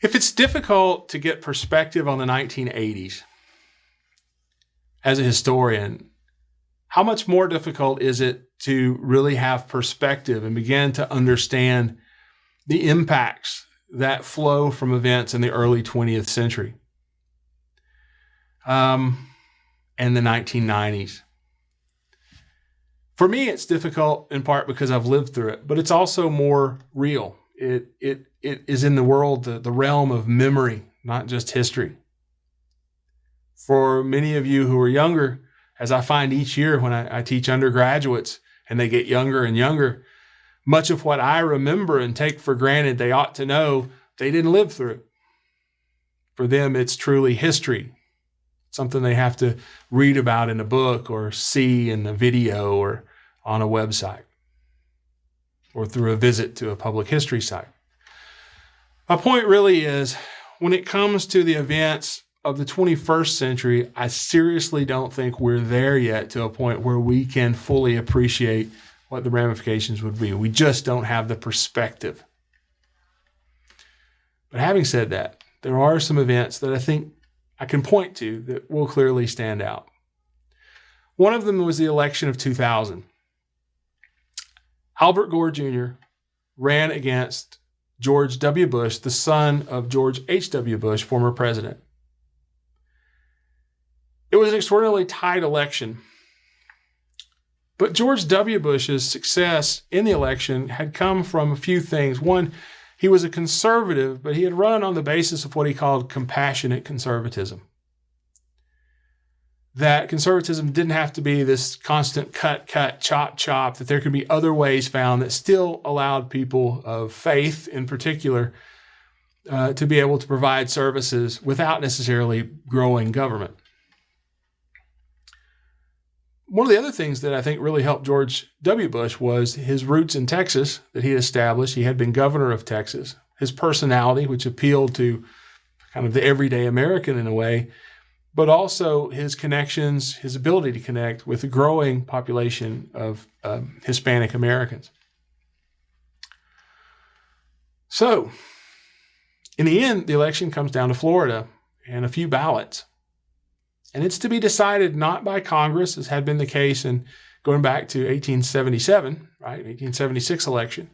If it's difficult to get perspective on the 1980s as a historian, how much more difficult is it to really have perspective and begin to understand the impacts that flow from events in the early 20th century and the 1990s? For me, it's difficult in part because I've lived through it, but it's also more real. It is in the world, the realm of memory, not just history. For many of you who are younger, as I find each year when I teach undergraduates and they get younger and younger, much of what I remember and take for granted they ought to know, they didn't live through it. For them, it's truly history, something they have to read about in a book or see in a video or on a website or through a visit to a public history site. My point really is, when it comes to the events of the 21st century, I seriously don't think we're there yet to a point where we can fully appreciate what the ramifications would be. We just don't have the perspective. But having said that, there are some events that I think I can point to that will clearly stand out. One of them was the election of 2000. Albert Gore Jr. ran against George W. Bush, the son of George H.W. Bush, former president. It was an extraordinarily tight election. But George W. Bush's success in the election had come from a few things. One, he was a conservative, but he had run on the basis of what he called compassionate conservatism. That conservatism didn't have to be this constant cut, chop, that there could be other ways found that still allowed people of faith in particular to be able to provide services without necessarily growing government. One of the other things that I think really helped George W. Bush was his roots in Texas that he had established. He had been governor of Texas. His personality, which appealed to kind of the everyday American in a way, but also his connections, his ability to connect with the growing population of Hispanic Americans. So, in the end, the election comes down to Florida and a few ballots. And it's to be decided not by Congress, as had been the case in going back to 1877, right, 1876 election,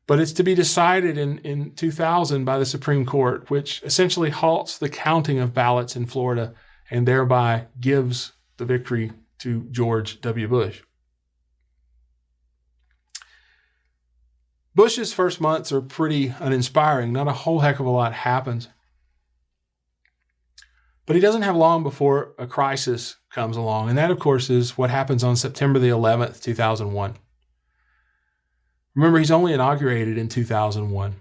but it's to be decided in 2000 by the Supreme Court, which essentially halts the counting of ballots in Florida and thereby gives the victory to George W. Bush. Bush's first months are pretty uninspiring. Not a whole heck of a lot happens. But he doesn't have long before a crisis comes along. And that, of course, is what happens on September the 11th, 2001. Remember, he's only inaugurated in 2001.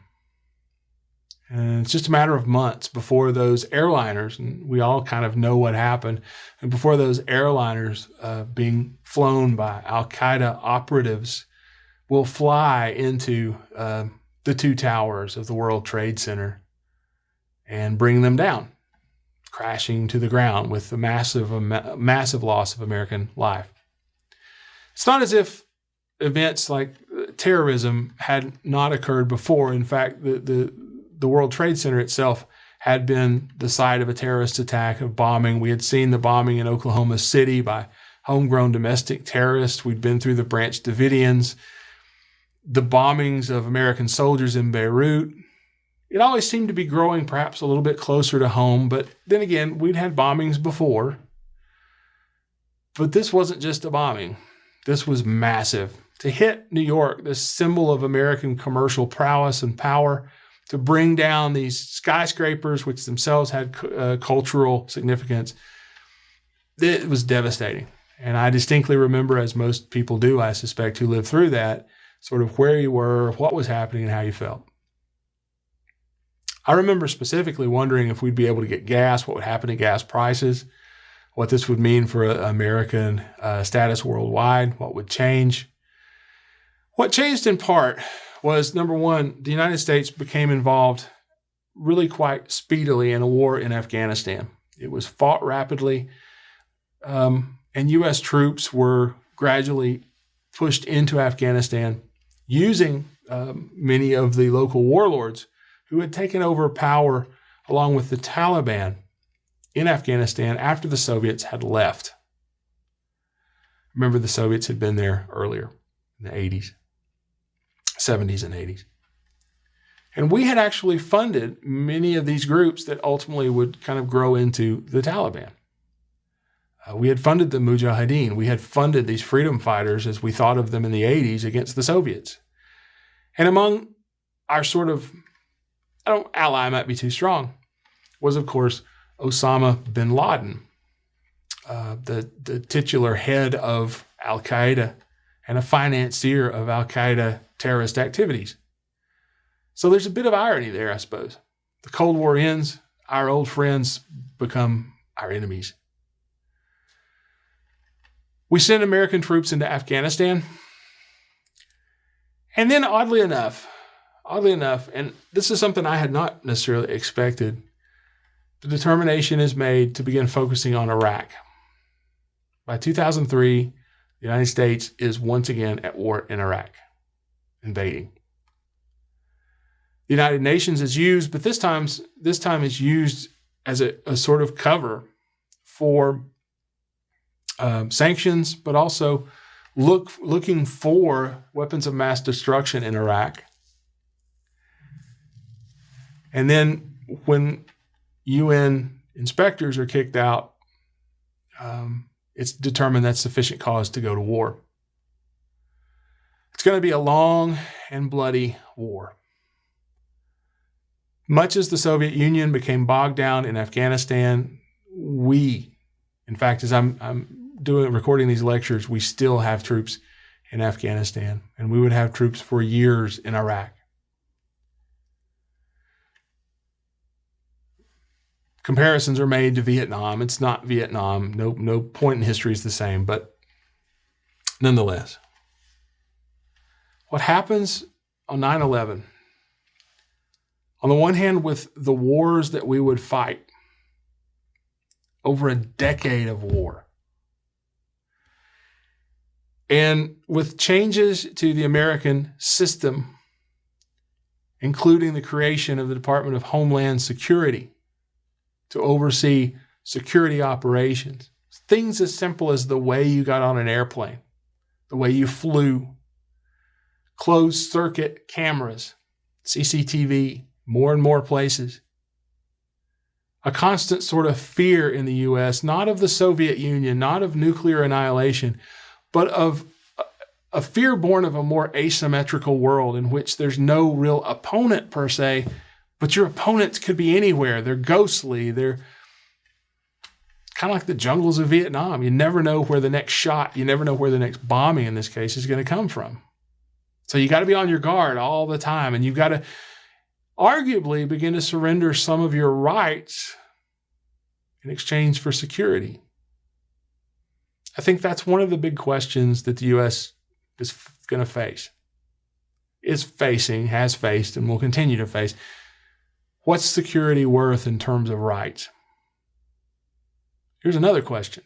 And it's just a matter of months before those airliners, and we all kind of know what happened, and before those airliners being flown by al-Qaeda operatives will fly into the two towers of the World Trade Center and bring them down, crashing to the ground with a massive loss of American life. It's not as if events like terrorism had not occurred before. In fact, the World Trade Center itself had been the site of a terrorist attack, of bombing. We had seen the bombing in Oklahoma City by homegrown domestic terrorists. We'd been through the Branch Davidians, the bombings of American soldiers in Beirut. It always seemed to be growing perhaps a little bit closer to home, but then again, we'd had bombings before. But this wasn't just a bombing. This was massive. To hit New York, this symbol of American commercial prowess and power, to bring down these skyscrapers, which themselves had cultural significance, it was devastating. And I distinctly remember, as most people do, I suspect, who lived through that, sort of where you were, what was happening, and how you felt. I remember specifically wondering if we'd be able to get gas, what would happen to gas prices, what this would mean for American status worldwide, what would change. What changed in part was, number one, the United States became involved really quite speedily in a war in Afghanistan. It was fought rapidly, and U.S. troops were gradually pushed into Afghanistan using many of the local warlords who had taken over power along with the Taliban in Afghanistan after the Soviets had left. Remember, the Soviets had been there earlier in the 80s, 70s and 80s. And we had actually funded many of these groups that ultimately would kind of grow into the Taliban. We had funded the Mujahideen. We had funded these freedom fighters as we thought of them in the 80s against the Soviets. And among our sort of, ally might be too strong, was, of course, Osama bin Laden, the titular head of Al-Qaeda and a financier of Al-Qaeda terrorist activities. So there's a bit of irony there, I suppose. The Cold War ends, our old friends become our enemies. We send American troops into Afghanistan. And then oddly enough, and this is something I had not necessarily expected, the determination is made to begin focusing on Iraq. By 2003, the United States is once again at war in Iraq, invading. The United Nations is used, but this time is used as a sort of cover for sanctions, but also looking for weapons of mass destruction in Iraq. And then when UN inspectors are kicked out, it's determined that's sufficient cause to go to war. It's going to be a long and bloody war. Much as the Soviet Union became bogged down in Afghanistan, in fact, as I'm recording these lectures, we still have troops in Afghanistan, and we would have troops for years in Iraq. Comparisons are made to Vietnam. It's not Vietnam. No point in history is the same, but nonetheless, what happens on 9/11, on the one hand, with the wars that we would fight, over a decade of war, and with changes to the American system, including the creation of the Department of Homeland Security to oversee security operations, things as simple as the way you got on an airplane, the way you flew, closed circuit cameras, CCTV, more and more places. A constant sort of fear in the U.S., not of the Soviet Union, not of nuclear annihilation, but of a fear born of a more asymmetrical world in which there's no real opponent per se, but your opponents could be anywhere. They're ghostly. They're kind of like the jungles of Vietnam. You never know where the next shot, you never know where the next bombing in this case is going to come from. So you got to be on your guard all the time, and you've got to arguably begin to surrender some of your rights in exchange for security. I think that's one of the big questions that the U.S. is going to face, is facing, has faced, and will continue to face. What's security worth in terms of rights? Here's another question.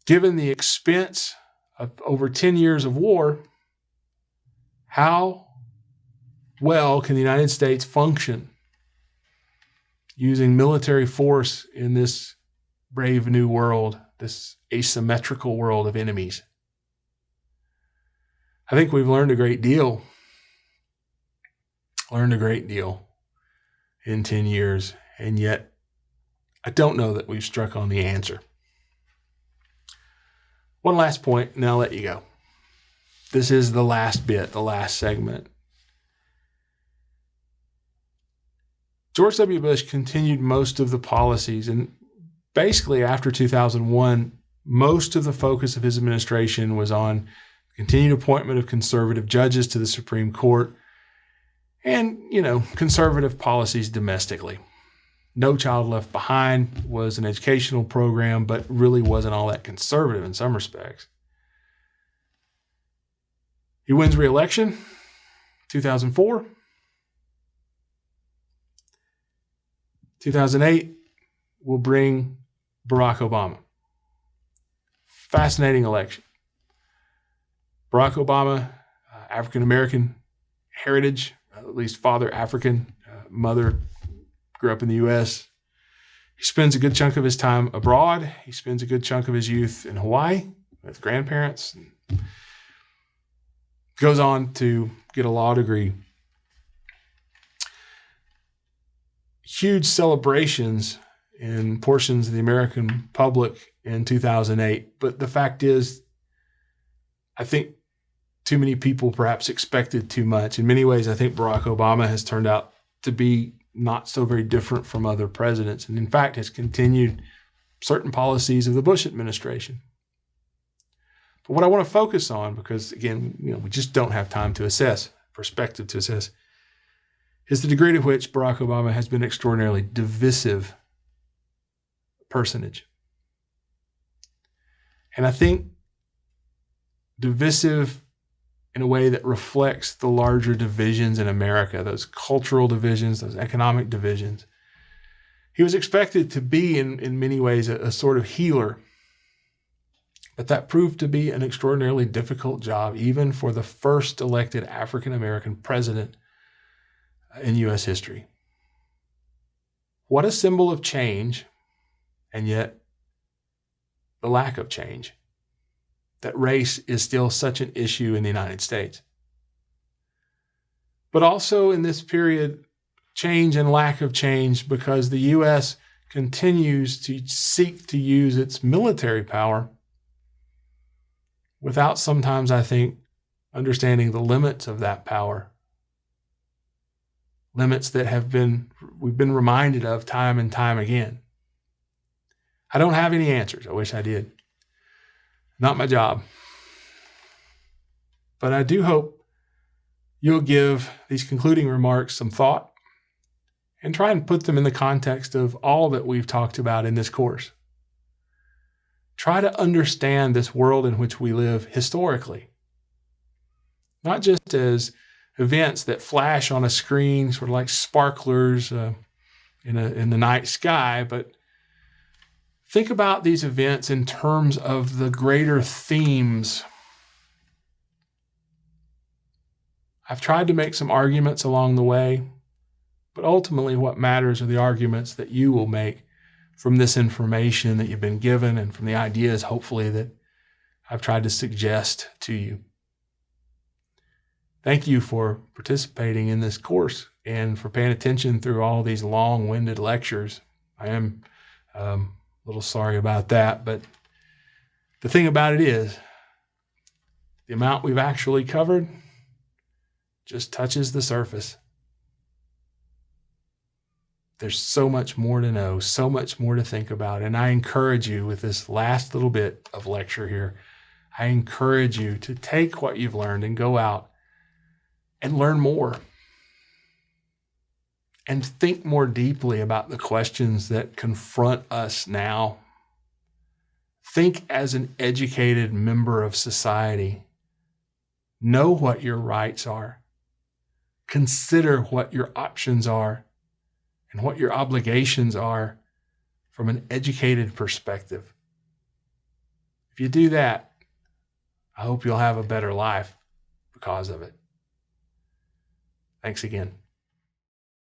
Given the expense of over 10 years of war, how well can the United States function using military force in this brave new world, this asymmetrical world of enemies? I think we've learned a great deal. In 10 years, and yet I don't know that we've struck on the answer. One last point, and I'll let you go. This is the last bit, the last segment. George W. Bush continued most of the policies, and basically after 2001, most of the focus of his administration was on continued appointment of conservative judges to the Supreme Court and, conservative policies domestically. No Child Left Behind was an educational program, but really wasn't all that conservative in some respects. He wins re-election, 2004. 2008 will bring Barack Obama. Fascinating election. Barack Obama, African-American heritage, at least father African, mother grew up in the U.S. He spends a good chunk of his time abroad. He spends a good chunk of his youth in Hawaii with grandparents. Goes on to get a law degree. Huge celebrations in portions of the American public in 2008. But the fact is, I think too many people perhaps expected too much. In many ways, I think Barack Obama has turned out to be not so very different from other presidents, and in fact has continued certain policies of the Bush administration. But what I want to focus on, because again, we just don't have time to assess, perspective to assess, is the degree to which Barack Obama has been an extraordinarily divisive personage. And I think divisive in a way that reflects the larger divisions in America, those cultural divisions, those economic divisions. He was expected to be, in many ways, a sort of healer. But that proved to be an extraordinarily difficult job, even for the first elected African-American president in U.S. history. What a symbol of change, and yet the lack of change. That race is still such an issue in the United States. But also in this period, change and lack of change, because the U.S. continues to seek to use its military power without sometimes, I think, understanding the limits of that power. Limits that we've been reminded of time and time again. I don't have any answers. I wish I did. Not my job. But I do hope you'll give these concluding remarks some thought and try and put them in the context of all that we've talked about in this course. Try to understand this world in which we live historically, not just as events that flash on a screen, sort of like sparklers in the night sky, but think about these events in terms of the greater themes. I've tried to make some arguments along the way, but ultimately what matters are the arguments that you will make from this information that you've been given and from the ideas, hopefully, that I've tried to suggest to you. Thank you for participating in this course and for paying attention through all these long-winded lectures. I am a little sorry about that, but the thing about it is, the amount we've actually covered just touches the surface. There's so much more to know, so much more to think about, and I encourage you with this last little bit of lecture here, I encourage you to take what you've learned and go out and learn more. And think more deeply about the questions that confront us now. Think as an educated member of society. Know what your rights are. Consider what your options are and what your obligations are from an educated perspective. If you do that, I hope you'll have a better life because of it. Thanks again.